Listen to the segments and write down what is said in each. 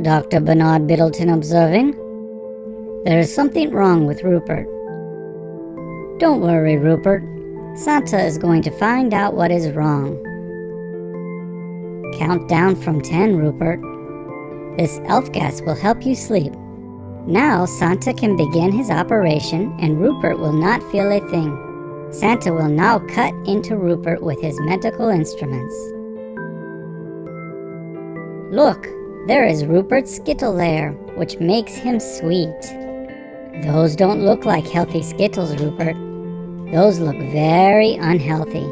Dr. Bernard Biddleton observing. There is something wrong with Rupert. Don't worry, Rupert. Santa is going to find out what is wrong. Count down from 10, Rupert. This elf gas will help you sleep. Now Santa can begin his operation and Rupert will not feel a thing. Santa will now cut into Rupert with his medical instruments. Look, there is Rupert's Skittle there, which makes him sweet. Those don't look like healthy Skittles, Rupert. Those look very unhealthy.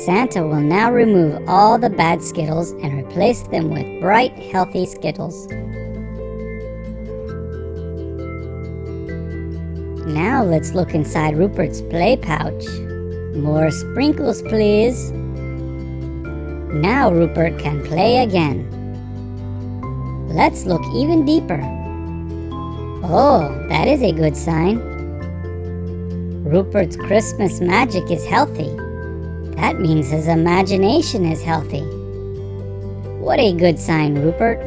Santa will now remove all the bad Skittles and replace them with bright, healthy Skittles. Now let's look inside Rupert's play pouch. More sprinkles, please. Now Rupert can play again. Let's look even deeper. Oh, that is a good sign. Rupert's Christmas magic is healthy. That means his imagination is healthy. What a good sign, Rupert.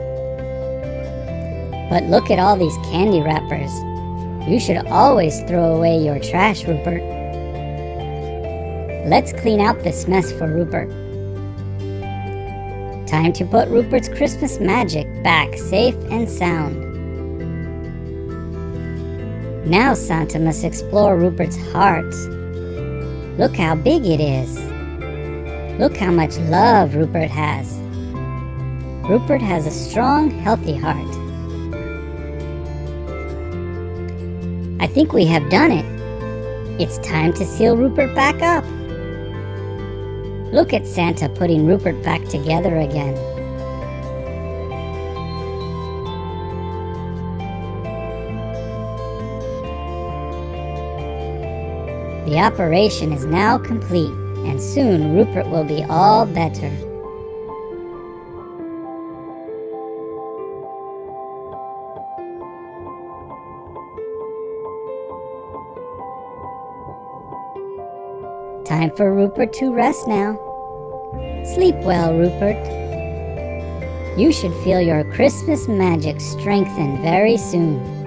But look at all these candy wrappers. You should always throw away your trash, Rupert. Let's clean out this mess for Rupert. Time to put Rupert's Christmas magic back safe and sound. Now Santa must explore Rupert's heart. Look how big it is. Look how much love Rupert has. Rupert has a strong, healthy heart. I think we have done it. It's time to seal Rupert back up. Look at Santa putting Rupert back together again. The operation is now complete, and soon Rupert will be all better. Time for Rupert to rest now. Sleep well, Rupert. You should feel your Christmas magic strengthen very soon.